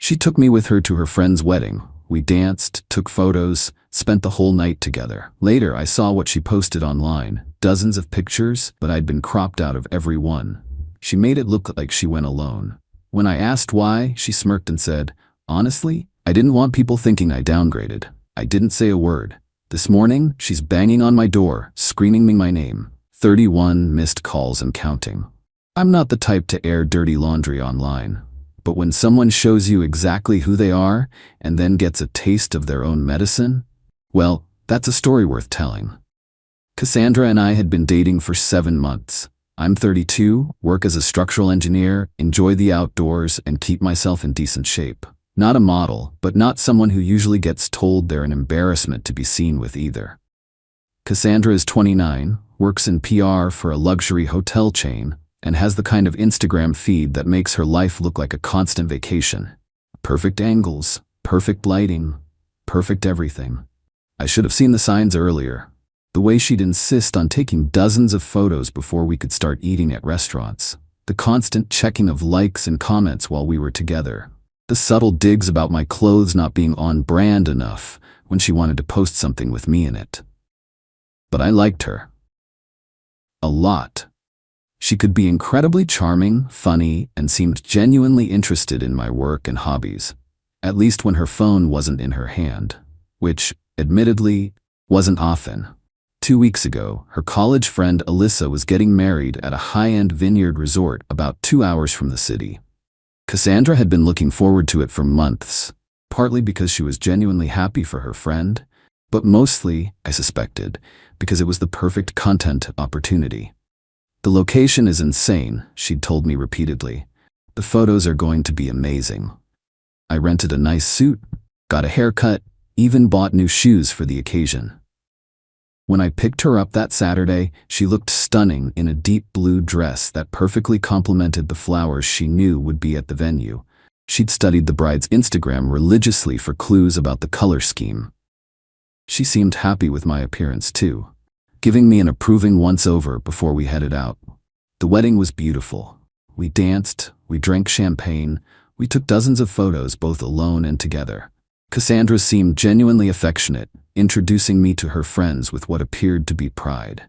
She took me with her to her friend's wedding. We danced, took photos, spent the whole night together. Later, I saw what she posted online. Dozens of pictures, but I'd been cropped out of every one. She made it look like she went alone. When I asked why, she smirked and said, "Honestly, I didn't want people thinking I downgraded." I didn't say a word. This morning, she's banging on my door, screaming me my name. 31 missed calls and counting. I'm not the type to air dirty laundry online. But when someone shows you exactly who they are and then gets a taste of their own medicine, well, that's a story worth telling. Cassandra and I had been dating for 7 months. I'm 32, work as a structural engineer, enjoy the outdoors, and keep myself in decent shape. Not a model, but not someone who usually gets told they're an embarrassment to be seen with either. Cassandra is 29, works in PR for a luxury hotel chain, and has the kind of Instagram feed that makes her life look like a constant vacation. Perfect angles, perfect lighting, perfect everything. I should have seen the signs earlier. The way she'd insist on taking dozens of photos before we could start eating at restaurants. The constant checking of likes and comments while we were together. The subtle digs about my clothes not being on brand enough when she wanted to post something with me in it. But I liked her. A lot. She could be incredibly charming, funny, and seemed genuinely interested in my work and hobbies. At least when her phone wasn't in her hand. Which, admittedly, wasn't often. 2 weeks ago, her college friend Alyssa was getting married at a high-end vineyard resort about 2 hours from the city. Cassandra had been looking forward to it for months, partly because she was genuinely happy for her friend, but mostly, I suspected, because it was the perfect content opportunity. The location is insane, she'd told me repeatedly. The photos are going to be amazing. I rented a nice suit, got a haircut, even bought new shoes for the occasion. When I picked her up that Saturday, she looked stunning in a deep blue dress that perfectly complemented the flowers she knew would be at the venue. She'd studied the bride's Instagram religiously for clues about the color scheme. She seemed happy with my appearance too, giving me an approving once-over before we headed out. The wedding was beautiful. We danced, we drank champagne, we took dozens of photos both alone and together. Cassandra seemed genuinely affectionate, introducing me to her friends with what appeared to be pride.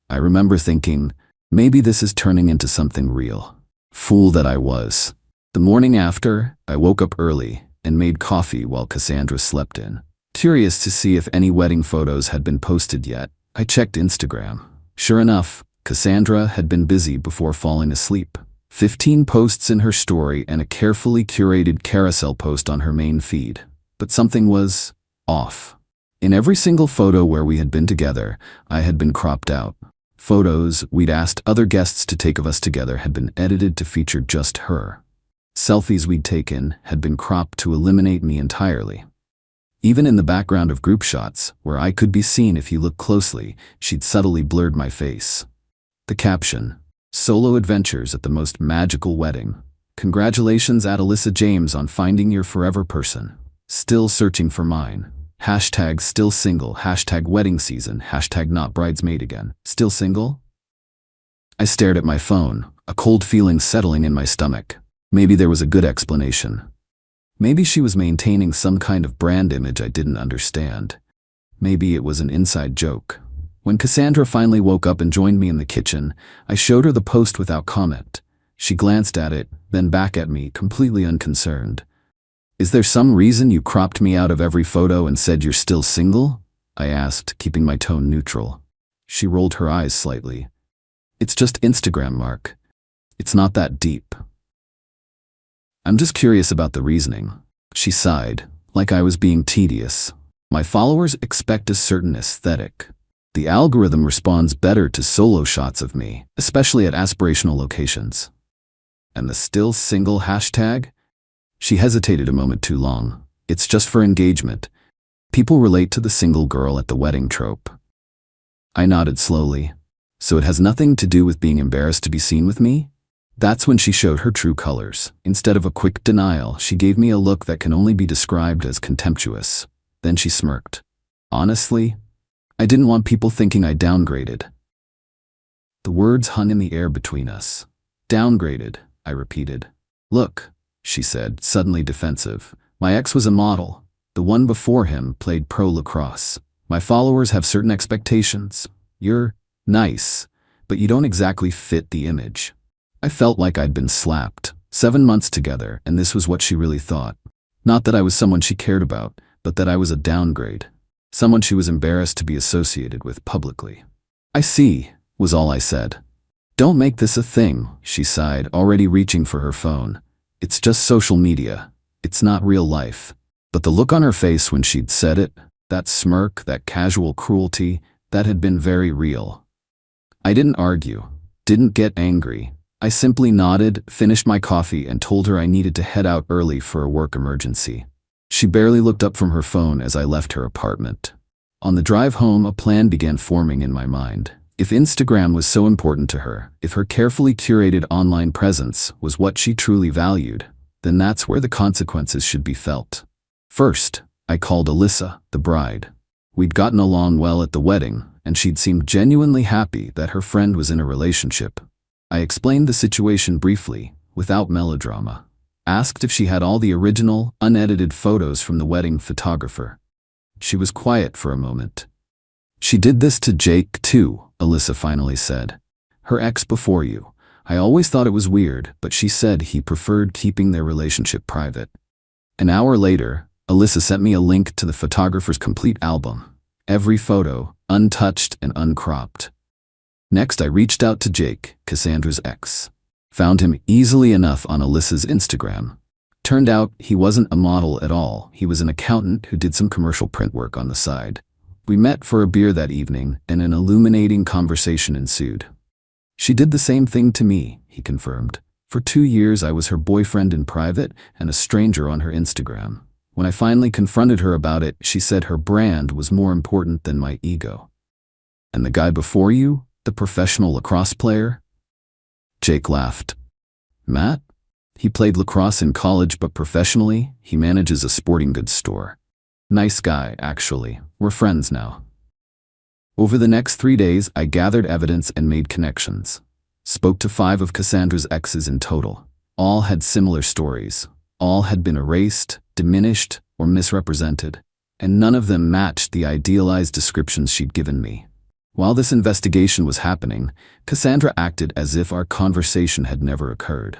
I remember thinking, maybe this is turning into something real. Fool that I was. The morning after, I woke up early and made coffee while Cassandra slept in. Curious to see if any wedding photos had been posted yet, I checked Instagram. Sure enough, Cassandra had been busy before falling asleep. 15 posts in her story and a carefully curated carousel post on her main feed. But something was off. In every single photo where we had been together, I had been cropped out. Photos we'd asked other guests to take of us together had been edited to feature just her. Selfies we'd taken had been cropped to eliminate me entirely. Even in the background of group shots, where I could be seen if you look closely, she'd subtly blurred my face. The caption, "Solo adventures at the most magical wedding. Congratulations at Alyssa James on finding your forever person. Still searching for mine. Hashtag still single, hashtag wedding season, hashtag not bridesmaid again. Still single?" I stared at my phone, a cold feeling settling in my stomach. Maybe there was a good explanation. Maybe she was maintaining some kind of brand image I didn't understand. Maybe it was an inside joke. When Cassandra finally woke up and joined me in the kitchen, I showed her the post without comment. She glanced at it, then back at me, completely unconcerned. "Is there some reason you cropped me out of every photo and said you're still single?" I asked, keeping my tone neutral. She rolled her eyes slightly. "It's just Instagram, Mark. It's not that deep. I'm just curious about the reasoning." She sighed, like I was being tedious. "My followers expect a certain aesthetic. The algorithm responds better to solo shots of me, especially at aspirational locations. And the still single hashtag?" She hesitated a moment too long. "It's just for engagement. People relate to the single girl at the wedding trope." I nodded slowly. "So it has nothing to do with being embarrassed to be seen with me?" That's when she showed her true colors. Instead of a quick denial, she gave me a look that can only be described as contemptuous. Then she smirked. "Honestly, I didn't want people thinking I downgraded." The words hung in the air between us. "Downgraded," I repeated. "Look," she said, suddenly defensive. My ex was a model. The one before him played pro lacrosse. My followers have certain expectations. You're nice, but you don't exactly fit the image. I felt like I'd been slapped. 7 months together, and this was what she really thought. Not that I was someone she cared about, but that I was a downgrade. Someone she was embarrassed to be associated with publicly. I see, was all I said. Don't make this a thing, she sighed, already reaching for her phone. It's just social media. It's not real life. But the look on her face when she'd said it, that smirk, that casual cruelty, that had been very real. I didn't argue, didn't get angry. I simply nodded, finished my coffee, and told her I needed to head out early for a work emergency. She barely looked up from her phone as I left her apartment. On the drive home, a plan began forming in my mind. If Instagram was so important to her, if her carefully curated online presence was what she truly valued, then that's where the consequences should be felt. First, I called AmITheA, the bride. We'd gotten along well at the wedding, and she'd seemed genuinely happy that her friend was in a relationship. I explained the situation briefly, without melodrama. Asked if she had all the original, unedited photos from the wedding photographer. She was quiet for a moment. She did this to Jake too, AmITheA finally said. Her ex before you. I always thought it was weird, but she said he preferred keeping their relationship private. An hour later, AmITheA sent me a link to the photographer's complete album. Every photo, untouched and uncropped. Next, I reached out to Jake, Cassandra's ex. Found him easily enough on AmITheA's Instagram. Turned out he wasn't a model at all. He was an accountant who did some commercial print work on the side. We met for a beer that evening, and an illuminating conversation ensued. She did the same thing to me, he confirmed. For 2 years, I was her boyfriend in private and a stranger on her Instagram. When I finally confronted her about it, she said her brand was more important than my ego. And the guy before you? The professional lacrosse player? Jake laughed. Matt? He played lacrosse in college, but professionally, he manages a sporting goods store. Nice guy, actually. We're friends now. Over the next 3 days, I gathered evidence and made connections. Spoke to 5 of Cassandra's exes in total. All had similar stories. All had been erased, diminished, or misrepresented. And none of them matched the idealized descriptions she'd given me. While this investigation was happening, Cassandra acted as if our conversation had never occurred.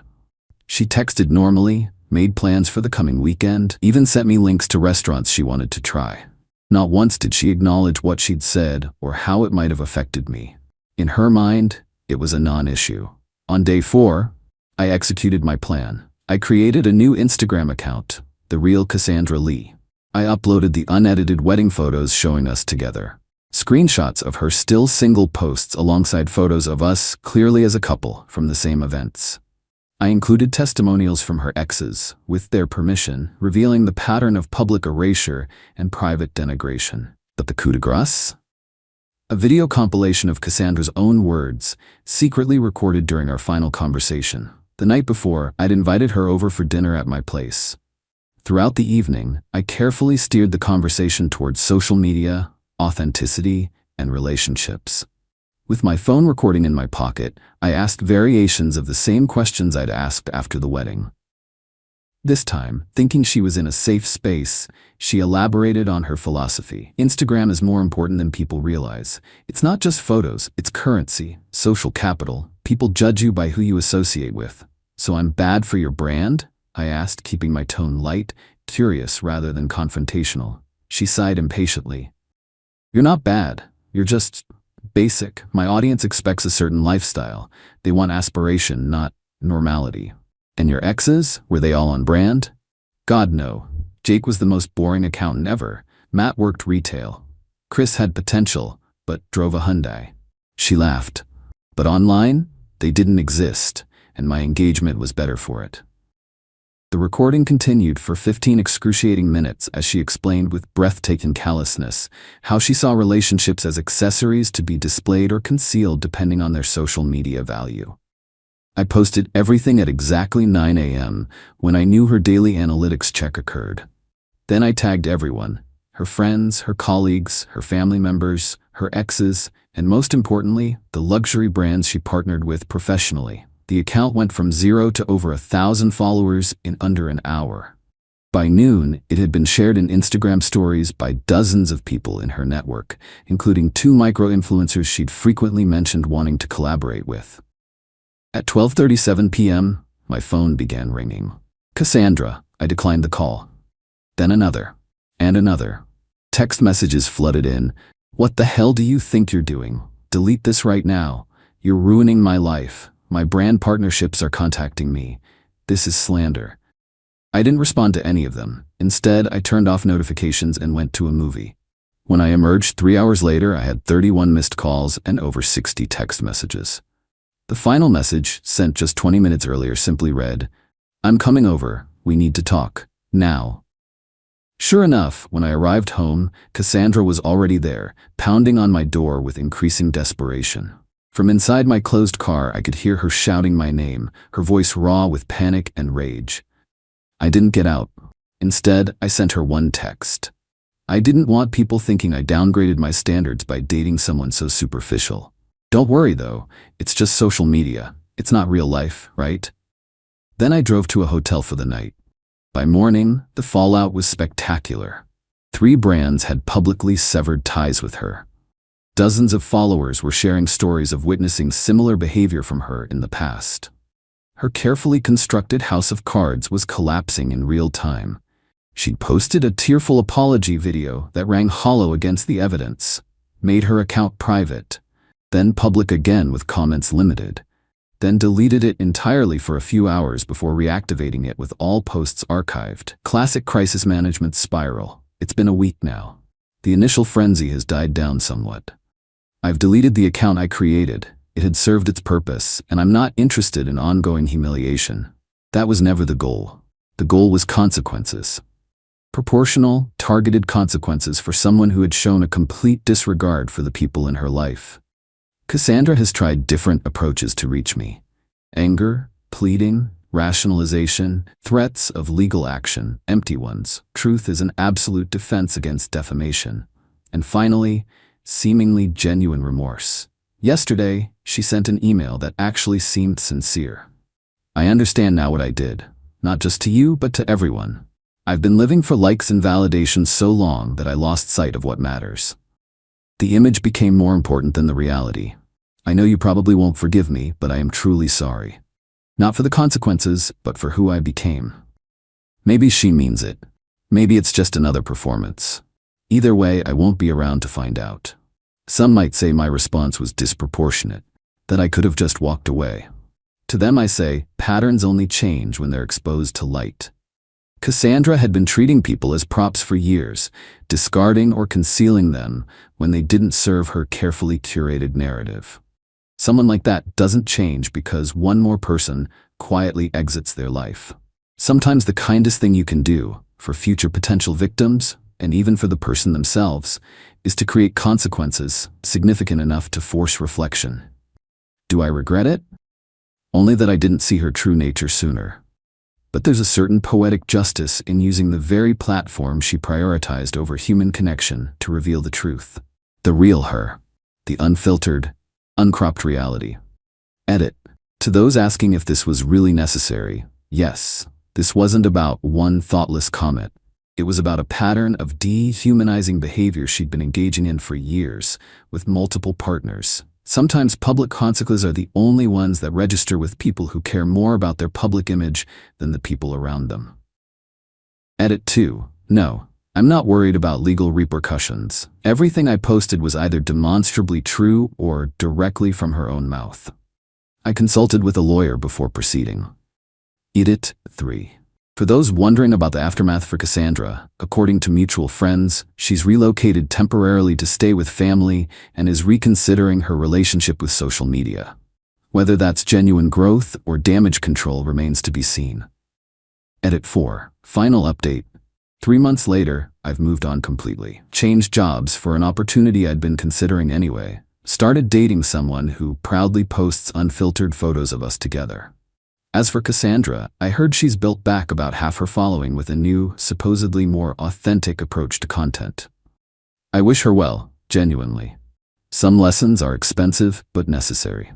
She texted normally, made plans for the coming weekend, even sent me links to restaurants she wanted to try. Not once did she acknowledge what she'd said or how it might have affected me. In her mind, it was a non-issue. On day 4, I executed my plan. I created a new Instagram account, The Real Cassandra Lee. I uploaded the unedited wedding photos showing us together. Screenshots of her still single posts alongside photos of us clearly as a couple from the same events. I included testimonials from her exes, with their permission, revealing the pattern of public erasure and private denigration. But the coup de grace? A video compilation of Cassandra's own words, secretly recorded during our final conversation. The night before, I'd invited her over for dinner at my place. Throughout the evening, I carefully steered the conversation towards social media, authenticity, and relationships. With my phone recording in my pocket, I asked variations of the same questions I'd asked after the wedding. This time, thinking she was in a safe space, she elaborated on her philosophy. Instagram is more important than people realize. It's not just photos, it's currency, social capital. People judge you by who you associate with. So I'm bad for your brand? I asked, keeping my tone light, curious rather than confrontational. She sighed impatiently. You're not bad. You're just basic. My audience expects a certain lifestyle. They want aspiration, not normality. And your exes? Were they all on brand? God, no. Jake was the most boring accountant ever. Matt worked retail. Chris had potential, but drove a Hyundai. She laughed. But online, they didn't exist, and my engagement was better for it. The recording continued for 15 excruciating minutes as she explained with breathtaking callousness how she saw relationships as accessories to be displayed or concealed depending on their social media value. I posted everything at exactly 9 a.m. when I knew her daily analytics check occurred. Then I tagged everyone, her friends, her colleagues, her family members, her exes, and most importantly, the luxury brands she partnered with professionally. The account went from 0 to over 1,000 followers in under an hour. By noon, it had been shared in Instagram stories by dozens of people in her network, including 2 micro-influencers she'd frequently mentioned wanting to collaborate with. At 12:37 p.m., my phone began ringing. "Cassandra," I declined the call. Then another, and another. Text messages flooded in. "What the hell do you think you're doing? Delete this right now. You're ruining my life. My brand partnerships are contacting me. This is slander." I didn't respond to any of them. Instead, I turned off notifications and went to a movie. When I emerged 3 hours later, I had 31 missed calls and over 60 text messages. The final message, sent just 20 minutes earlier, simply read, "I'm coming over. We need to talk. Now." Sure enough, when I arrived home, Cassandra was already there, pounding on my door with increasing desperation. From inside my closed car, I could hear her shouting my name, her voice raw with panic and rage. I didn't get out. Instead, I sent her one text. I didn't want people thinking I downgraded my standards by dating someone so superficial. "Don't worry though, it's just social media. It's not real life, right?" Then I drove to a hotel for the night. By morning, the fallout was spectacular. 3 brands had publicly severed ties with her. Dozens of followers were sharing stories of witnessing similar behavior from her in the past. Her carefully constructed house of cards was collapsing in real time. She'd posted a tearful apology video that rang hollow against the evidence, made her account private, then public again with comments limited, then deleted it entirely for a few hours before reactivating it with all posts archived. Classic crisis management spiral. It's been a week now. The initial frenzy has died down somewhat. I've deleted the account I created. It had served its purpose, and I'm not interested in ongoing humiliation. That was never the goal. The goal was consequences. Proportional, targeted consequences for someone who had shown a complete disregard for the people in her life. Cassandra has tried different approaches to reach me. Anger, pleading, rationalization, threats of legal action, empty ones. Truth is an absolute defense against defamation. And finally, seemingly genuine remorse. Yesterday, she sent an email that actually seemed sincere. "I understand now what I did, not just to you, but to everyone. I've been living for likes and validation so long that I lost sight of what matters. The image became more important than the reality. I know you probably won't forgive me, but I am truly sorry. Not for the consequences, but for who I became." Maybe she means it. Maybe it's just another performance. Either way, I won't be around to find out. Some might say my response was disproportionate, that I could have just walked away. To them I say, patterns only change when they're exposed to light. Cassandra had been treating people as props for years, discarding or concealing them when they didn't serve her carefully curated narrative. Someone like that doesn't change because one more person quietly exits their life. Sometimes the kindest thing you can do for future potential victims, and even for the person themselves, is to create consequences significant enough to force reflection. Do I regret it? Only that I didn't see her true nature sooner. But there's a certain poetic justice in using the very platform she prioritized over human connection to reveal the truth. The real her. The unfiltered, uncropped reality. Edit. To those asking if this was really necessary, yes, this wasn't about one thoughtless comment. It was about a pattern of dehumanizing behavior she'd been engaging in for years, with multiple partners. Sometimes public consequences are the only ones that register with people who care more about their public image than the people around them. Edit 2. No, I'm not worried about legal repercussions. Everything I posted was either demonstrably true or directly from her own mouth. I consulted with a lawyer before proceeding. Edit 3. For those wondering about the aftermath for Cassandra, according to mutual friends, she's relocated temporarily to stay with family and is reconsidering her relationship with social media. Whether that's genuine growth or damage control remains to be seen. Edit 4. Final update. 3 months later, I've moved on completely. Changed jobs for an opportunity I'd been considering anyway. Started dating someone who proudly posts unfiltered photos of us together. As for Cassandra, I heard she's built back about half her following with a new, supposedly more authentic approach to content. I wish her well, genuinely. Some lessons are expensive but necessary.